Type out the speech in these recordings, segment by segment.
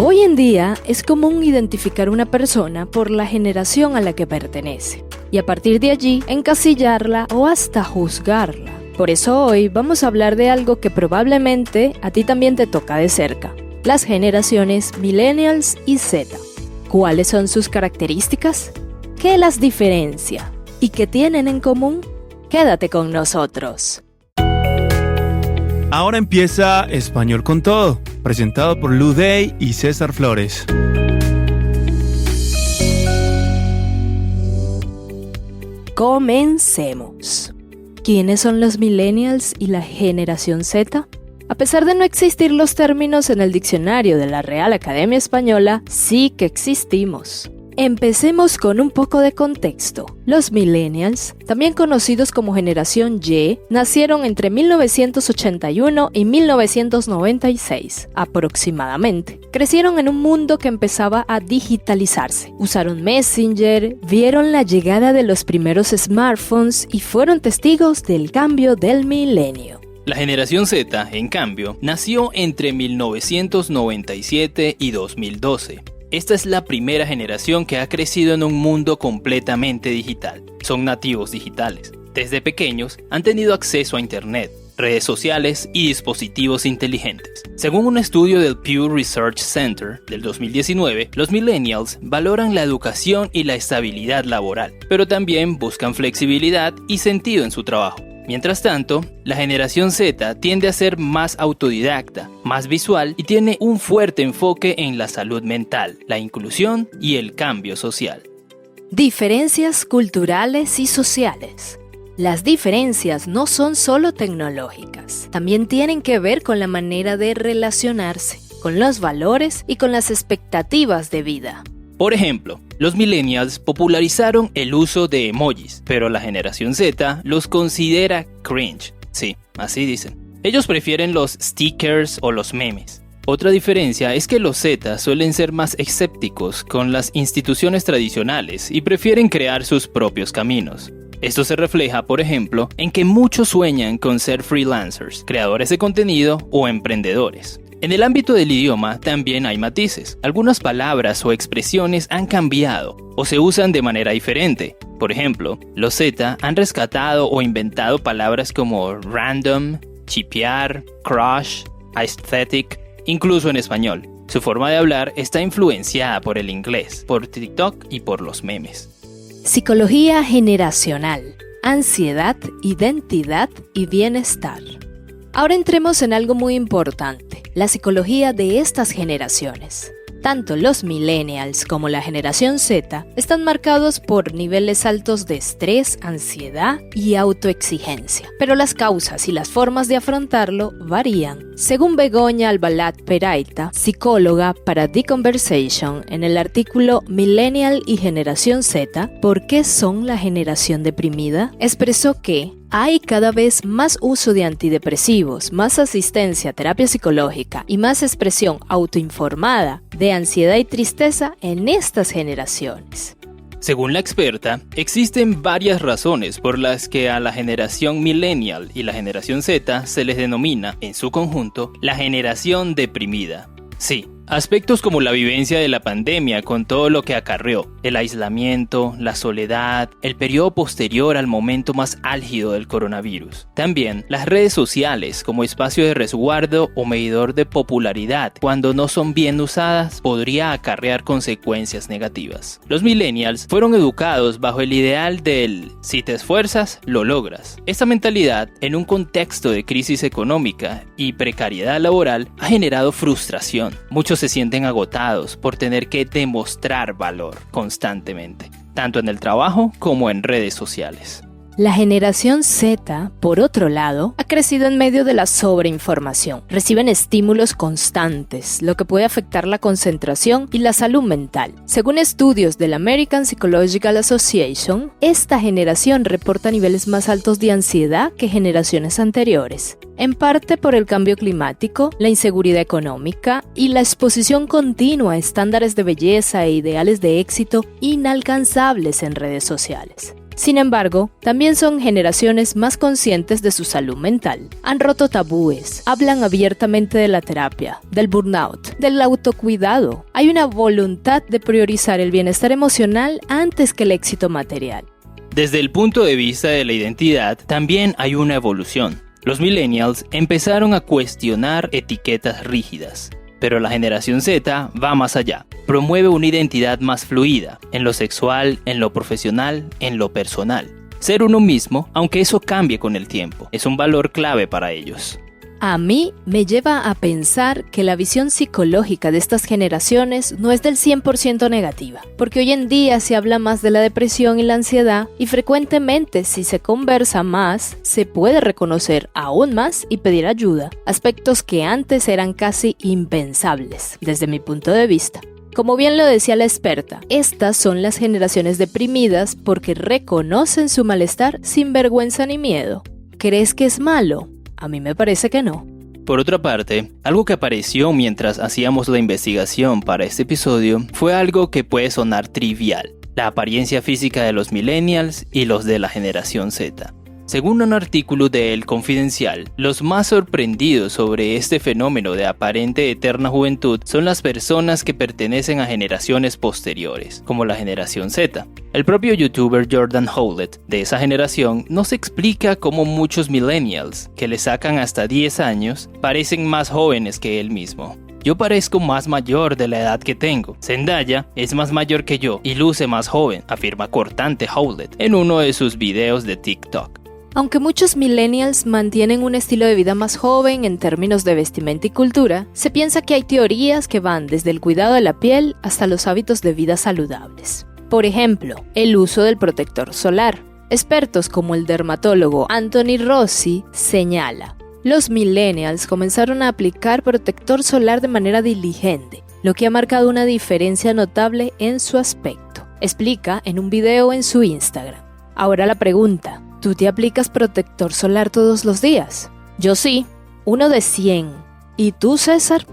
Hoy en día es común identificar una persona por la generación a la que pertenece y a partir de allí encasillarla o hasta juzgarla. Por eso hoy vamos a hablar de algo que probablemente a ti también te toca de cerca: las generaciones Millennials y Z. ¿Cuáles son sus características? ¿Qué las diferencia? ¿Y qué tienen en común? Quédate con nosotros. Ahora empieza Español con Todo, presentado por Lu Day y César Flores. Comencemos. ¿Quiénes son los Millennials y la generación Z? A pesar de no existir los términos en el diccionario de la Real Academia Española, sí que existimos. Empecemos con un poco de contexto. Los Millennials, también conocidos como Generación Y, nacieron entre 1981 y 1996, aproximadamente. Crecieron en un mundo que empezaba a digitalizarse. Usaron Messenger, vieron la llegada de los primeros smartphones y fueron testigos del cambio del milenio. La generación Z, en cambio, nació entre 1997 y 2012. Esta es la primera generación que ha crecido en un mundo completamente digital. Son nativos digitales. Desde pequeños han tenido acceso a Internet, redes sociales y dispositivos inteligentes. Según un estudio del Pew Research Center del 2019, los millennials valoran la educación y la estabilidad laboral, pero también buscan flexibilidad y sentido en su trabajo. Mientras tanto, la generación Z tiende a ser más autodidacta, más visual y tiene un fuerte enfoque en la salud mental, la inclusión y el cambio social. Diferencias culturales y sociales. Las diferencias no son solo tecnológicas, también tienen que ver con la manera de relacionarse, con los valores y con las expectativas de vida. Por ejemplo, los millennials popularizaron el uso de emojis, pero la generación Z los considera cringe. Sí, así dicen. Ellos prefieren los stickers o los memes. Otra diferencia es que los Z suelen ser más escépticos con las instituciones tradicionales y prefieren crear sus propios caminos. Esto se refleja, por ejemplo, en que muchos sueñan con ser freelancers, creadores de contenido o emprendedores. En el ámbito del idioma también hay matices. Algunas palabras o expresiones han cambiado o se usan de manera diferente. Por ejemplo, los Z han rescatado o inventado palabras como random, chipear, crush, aesthetic, incluso en español. Su forma de hablar está influenciada por el inglés, por TikTok y por los memes. Psicología generacional, ansiedad, identidad y bienestar. Ahora entremos en algo muy importante, la psicología de estas generaciones. Tanto los millennials como la generación Z están marcados por niveles altos de estrés, ansiedad y autoexigencia. Pero las causas y las formas de afrontarlo varían. Según Begoña Albalat Peralta, psicóloga para The Conversation, en el artículo Millennial y Generación Z, ¿por qué son la generación deprimida?, expresó que hay cada vez más uso de antidepresivos, más asistencia a terapia psicológica y más expresión autoinformada de ansiedad y tristeza en estas generaciones. Según la experta, existen varias razones por las que a la generación millennial y la generación Z se les denomina, en su conjunto, la generación deprimida. Sí, aspectos como la vivencia de la pandemia con todo lo que acarreó, el aislamiento, la soledad, el periodo posterior al momento más álgido del coronavirus. También las redes sociales como espacio de resguardo o medidor de popularidad, cuando no son bien usadas, podría acarrear consecuencias negativas. Los millennials fueron educados bajo el ideal del si te esfuerzas, lo logras. Esta mentalidad, en un contexto de crisis económica y precariedad laboral, ha generado frustración. Muchos se sienten agotados por tener que demostrar valor constantemente, tanto en el trabajo como en redes sociales. La generación Z, por otro lado, ha crecido en medio de la sobreinformación. Reciben estímulos constantes, lo que puede afectar la concentración y la salud mental. Según estudios de la American Psychological Association, esta generación reporta niveles más altos de ansiedad que generaciones anteriores, en parte por el cambio climático, la inseguridad económica y la exposición continua a estándares de belleza e ideales de éxito inalcanzables en redes sociales. Sin embargo, también son generaciones más conscientes de su salud mental. Han roto tabúes, hablan abiertamente de la terapia, del burnout, del autocuidado. Hay una voluntad de priorizar el bienestar emocional antes que el éxito material. Desde el punto de vista de la identidad, también hay una evolución. Los millennials empezaron a cuestionar etiquetas rígidas. Pero la generación Z va más allá. Promueve una identidad más fluida, en lo sexual, en lo profesional, en lo personal. Ser uno mismo, aunque eso cambie con el tiempo, es un valor clave para ellos. A mí me lleva a pensar que la visión psicológica de estas generaciones no es del 100% negativa, porque hoy en día se habla más de la depresión y la ansiedad y frecuentemente si se conversa más, se puede reconocer aún más y pedir ayuda, aspectos que antes eran casi impensables, desde mi punto de vista. Como bien lo decía la experta, estas son las generaciones deprimidas porque reconocen su malestar sin vergüenza ni miedo. ¿Crees que es malo? A mí me parece que no. Por otra parte, algo que apareció mientras hacíamos la investigación para este episodio fue algo que puede sonar trivial: la apariencia física de los millennials y los de la generación Z. Según un artículo de El Confidencial, los más sorprendidos sobre este fenómeno de aparente eterna juventud son las personas que pertenecen a generaciones posteriores, como la generación Z. El propio youtuber Jordan Howlett, de esa generación, nos explica cómo muchos millennials, que le sacan hasta 10 años, parecen más jóvenes que él mismo. Yo parezco más mayor de la edad que tengo. Zendaya es más mayor que yo y luce más joven, afirma cortante Howlett en uno de sus videos de TikTok. Aunque muchos millennials mantienen un estilo de vida más joven en términos de vestimenta y cultura, se piensa que hay teorías que van desde el cuidado de la piel hasta los hábitos de vida saludables. Por ejemplo, el uso del protector solar. Expertos como el dermatólogo Anthony Rossi señala: los millennials comenzaron a aplicar protector solar de manera diligente, lo que ha marcado una diferencia notable en su aspecto. Explica en un video en su Instagram. Ahora la pregunta: ¿tú te aplicas protector solar todos los días? Yo sí, uno de 100. ¿Y tú, César?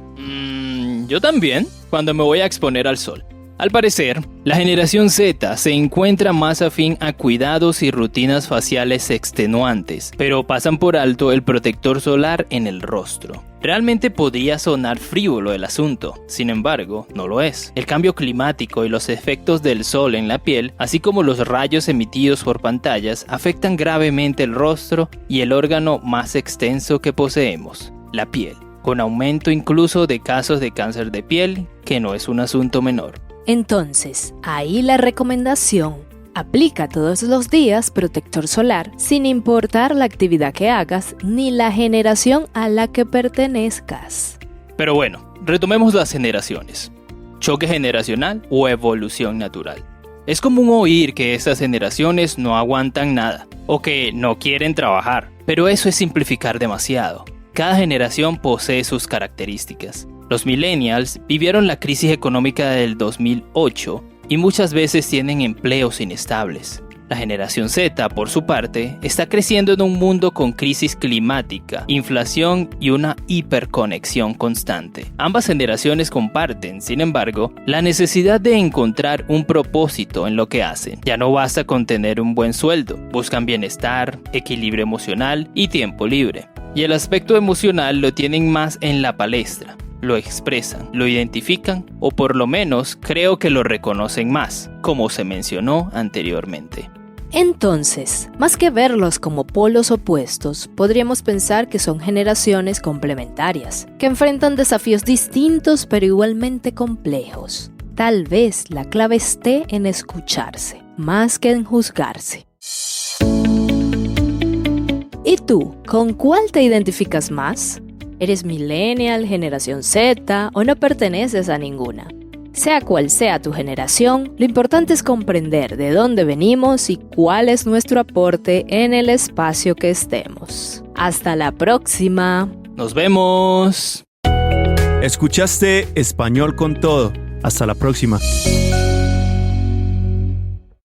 Yo también, cuando me voy a exponer al sol. Al parecer, la generación Z se encuentra más afín a cuidados y rutinas faciales extenuantes, pero pasan por alto el protector solar en el rostro. Realmente podría sonar frívolo el asunto, sin embargo, no lo es. El cambio climático y los efectos del sol en la piel, así como los rayos emitidos por pantallas, afectan gravemente el rostro y el órgano más extenso que poseemos, la piel, con aumento incluso de casos de cáncer de piel, que no es un asunto menor. Entonces, ahí la recomendación: aplica todos los días protector solar sin importar la actividad que hagas ni la generación a la que pertenezcas. Pero bueno, retomemos las generaciones. ¿Choque generacional o evolución natural? Es común oír que estas generaciones no aguantan nada o que no quieren trabajar, pero eso es simplificar demasiado. Cada generación posee sus características. Los millennials vivieron la crisis económica del 2008 y muchas veces tienen empleos inestables. La generación Z, por su parte, está creciendo en un mundo con crisis climática, inflación y una hiperconexión constante. Ambas generaciones comparten, sin embargo, la necesidad de encontrar un propósito en lo que hacen. Ya no basta con tener un buen sueldo, buscan bienestar, equilibrio emocional y tiempo libre. Y el aspecto emocional lo tienen más en la palestra. Lo expresan, lo identifican o por lo menos creo que lo reconocen más, como se mencionó anteriormente. Entonces, más que verlos como polos opuestos, podríamos pensar que son generaciones complementarias, que enfrentan desafíos distintos pero igualmente complejos. Tal vez la clave esté en escucharse, más que en juzgarse. ¿Y tú, con cuál te identificas más? ¿Eres millennial, generación Z o no perteneces a ninguna? Sea cual sea tu generación, lo importante es comprender de dónde venimos y cuál es nuestro aporte en el espacio que estemos. ¡Hasta la próxima! ¡Nos vemos! Escuchaste Español con Todo. Hasta la próxima.